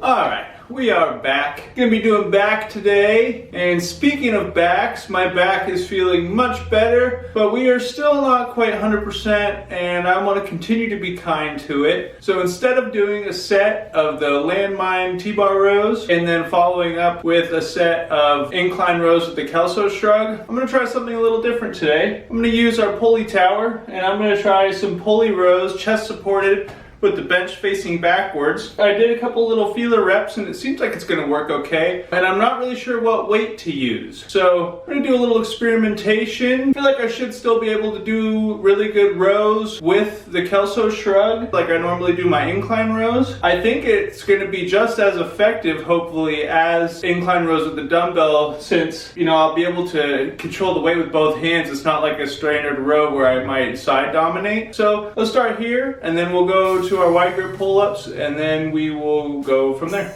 Alright, we are back. Gonna be doing back today. And speaking of backs, my back is feeling much better, but we are still not quite 100% and I want to continue to be kind to it. So instead of doing a set of the landmine T-bar rows and then following up with a set of incline rows with the Kelso shrug, I'm gonna try something a little different today. I'm gonna use our pulley tower and I'm gonna try some pulley rows, chest supported, with the bench facing backwards. I did a couple little feeler reps and it seems like it's gonna work okay, and I'm not really sure what weight to use. So I'm gonna do a little experimentation. I feel like I should still be able to do really good rows with the Kelso shrug, like I normally do my incline rows. I think it's gonna be just as effective, hopefully, as incline rows with the dumbbell, since, I'll be able to control the weight with both hands. It's not like a standard row where I might side dominate. So let's start here, and then we'll go to our wide grip pull-ups, and then we will go from there.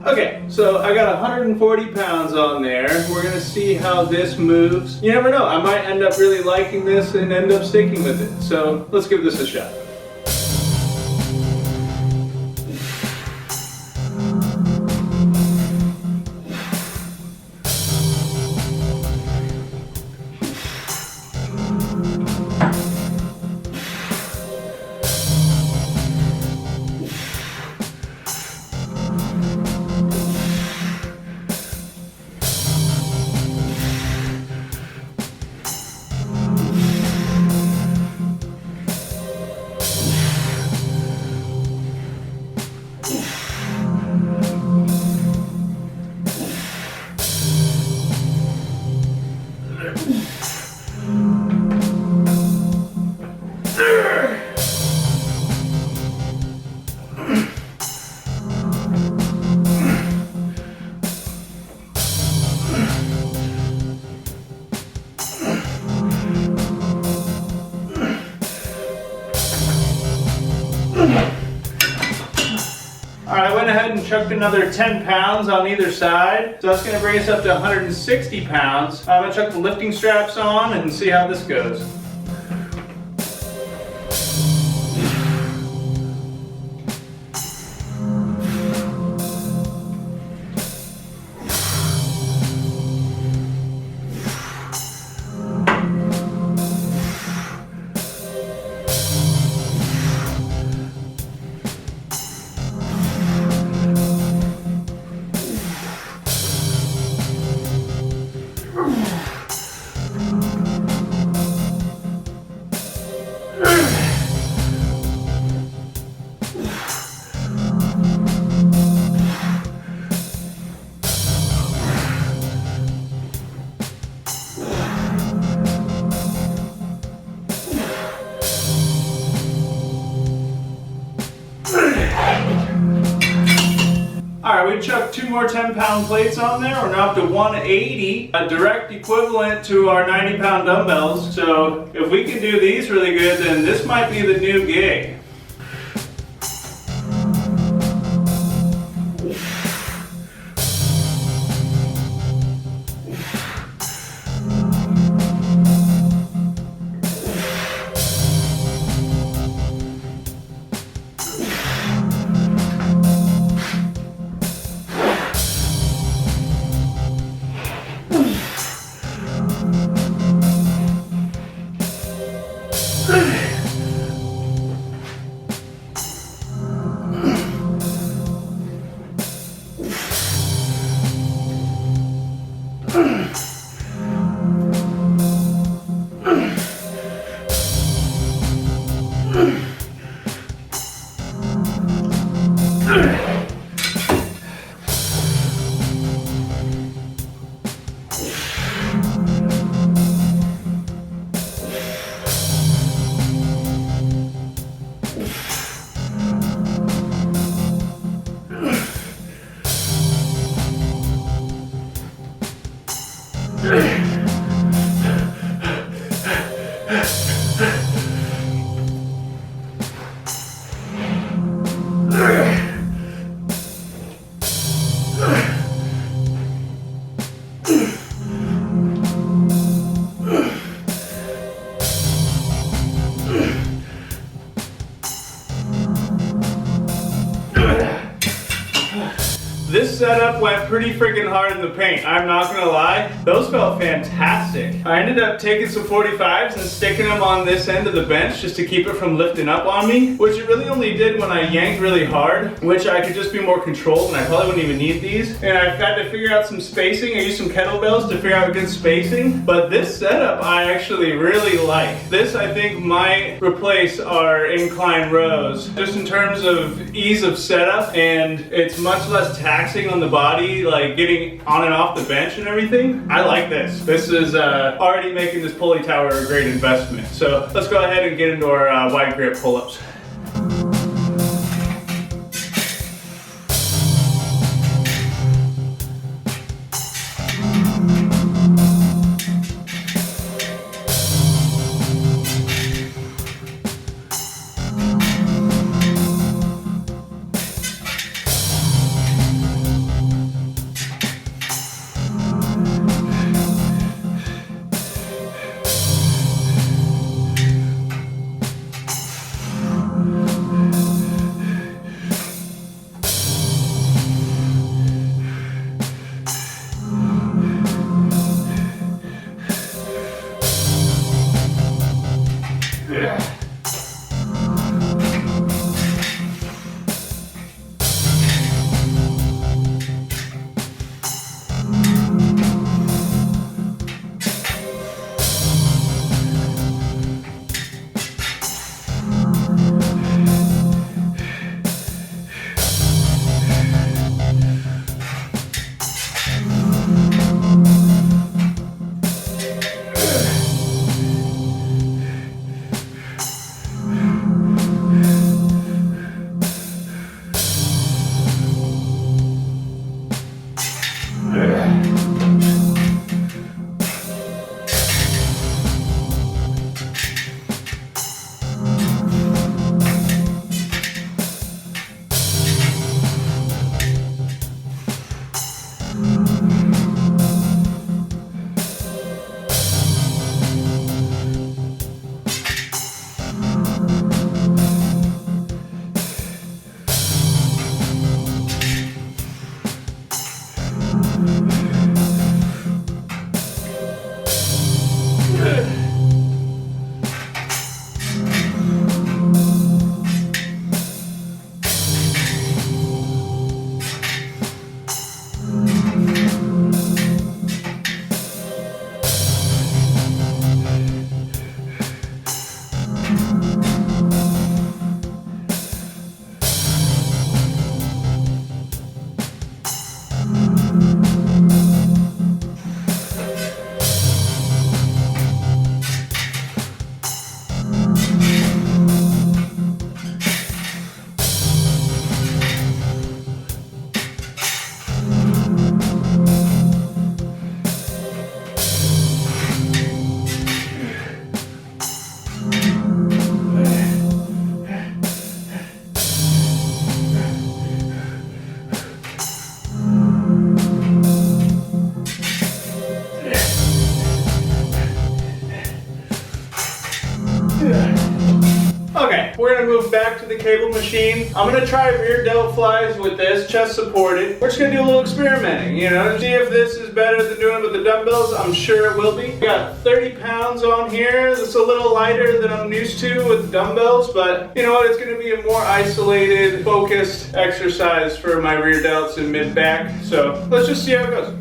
Okay, so I got 140 pounds on there. We're gonna see how this moves. You never know, I might end up really liking this and end up sticking with it. So let's give this a shot. Alright, I went ahead and chucked another 10 pounds on either side. So that's going to bring us up to 160 pounds. I'm going to chuck the lifting straps on and see how this goes. Alright, we chucked 2 more 10-pound plates on there. We're now up to 180, a direct equivalent to our 90-pound dumbbells. So if we can do these really good, then this might be the new gig. This setup went pretty freaking hard in the paint. I'm not gonna lie. Those felt fantastic. I ended up taking some 45s and sticking them on this end of the bench just to keep it from lifting up on me, which it really only did when I yanked really hard, which I could just be more controlled and I probably wouldn't even need these. And I've had to figure out some spacing. I used some kettlebells to figure out good spacing, but this setup I actually really like. This I think might replace our incline rows, just in terms of ease of setup, and it's much less taxing on the body, like getting on and off the bench and everything. I like this. This is already making this pulley tower a great investment. So let's go ahead and get into our wide grip pull-ups. Okay, we're gonna move back to the cable machine. I'm gonna try rear delt flies with this, chest supported. We're just gonna do a little experimenting, you know, see if this is better than doing it with the dumbbells. I'm sure it will be. We got 30 pounds on here. That's a little lighter than I'm used to with dumbbells, but you know what? It's gonna be a more isolated, focused exercise for my rear delts and mid back. So let's just see how it goes.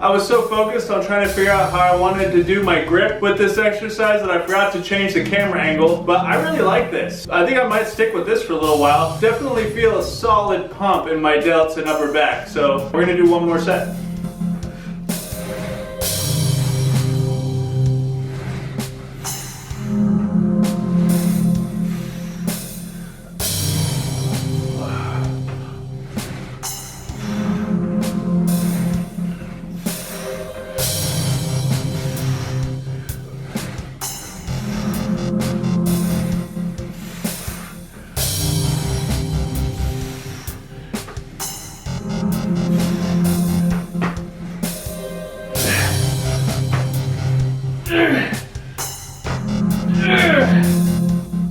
I was so focused on trying to figure out how I wanted to do my grip with this exercise that I forgot to change the camera angle, but I really like this. I think I might stick with this for a little while. Definitely feel a solid pump in my delts and upper back, so we're gonna do one more set.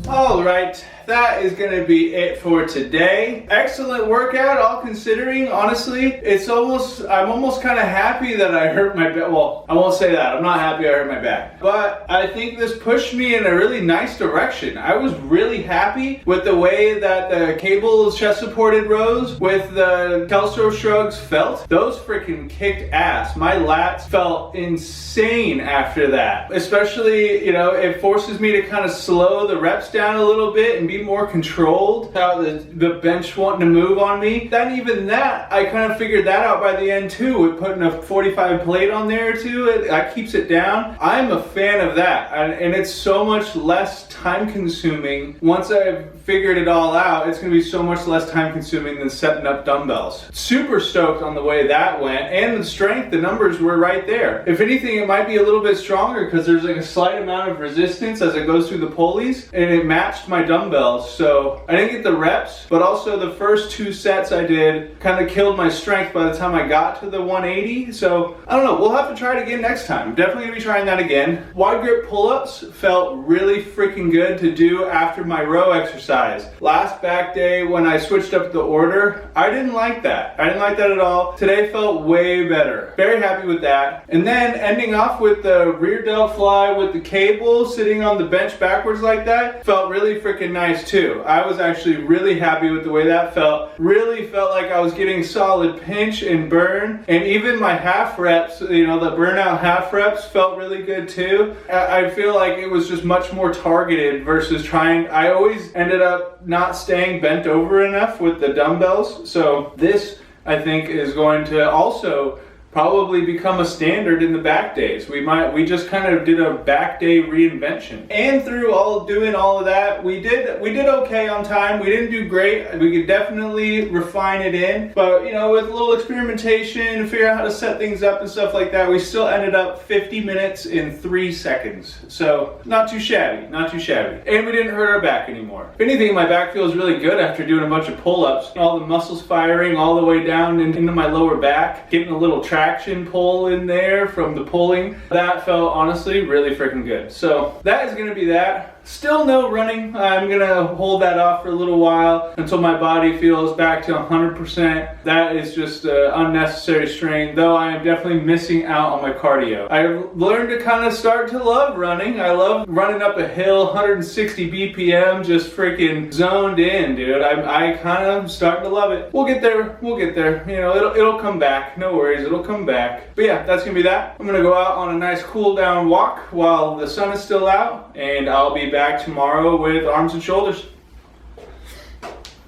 All right, that is going to be it for today. Excellent workout, all considering. Honestly, I'm almost kind of happy that I hurt my back. Well, I won't say that. I'm not happy I hurt my back. But I think this pushed me in a really nice direction. I was really happy with the way that the cable chest supported rows with the Kelso Shrugs felt. Those freaking kicked ass. My lats felt insane after that. Especially, you know, it forces me to kind of slow the reps down a little bit and be more controlled, how the bench wanting to move on me. Then even that, I kind of figured that out by the end too, with putting a 45 plate on there too. That keeps it down. I'm a fan of that, and it's so much less time consuming. Once I've figured it all out, it's going to be so much less time consuming than setting up dumbbells. Super stoked on the way that went, and the strength, the numbers were right there. If anything, it might be a little bit stronger because there's like a slight amount of resistance as it goes through the pulleys, and it matched my dumbbells. So I didn't get the reps, but also the first 2 sets I did kind of killed my strength by the time I got to the 180. So I don't know, we'll have to try it again next time. Definitely gonna be trying that again. Wide grip pull-ups felt really freaking good to do after my row exercise. Last back day when I switched up the order, I didn't like that. I didn't like that at all. Today felt way better. Very happy with that. And then ending off with the rear delt fly with the cable sitting on the bench backwards like that felt really freaking nice too. I was actually really happy with the way that felt. Really felt like I was getting solid pinch and burn. And even my half reps, you know, the burnout half reps felt really good too. I feel like it was just much more targeted versus trying. I always ended up not staying bent over enough with the dumbbells. So this, I think, is going to also probably become a standard in the back days. We just kind of did a back day reinvention. And through doing all of that, we did okay on time. We didn't do great. We could definitely refine it in, but you know, with a little experimentation, figure out how to set things up and stuff like that, we still ended up 50 minutes in 3 seconds. So not too shabby, not too shabby. And we didn't hurt our back anymore. If anything, my back feels really good after doing a bunch of pull-ups. All the muscles firing all the way down into my lower back, getting a little traction pull in there from the pulling. That felt honestly really freaking good. So that is going to be that. Still no running. I'm gonna hold that off for a little while until my body feels back to 100%. That is just unnecessary strain, though I am definitely missing out on my cardio. I've learned to kind of start to love running. I love running up a hill, 160 BPM, just freaking zoned in, dude. I kind of starting to love it. We'll get there. We'll get there. You know, it'll come back. No worries, it'll come back. But yeah, that's gonna be that. I'm gonna go out on a nice cool down walk while the sun is still out, and I'll be back tomorrow with arms and shoulders.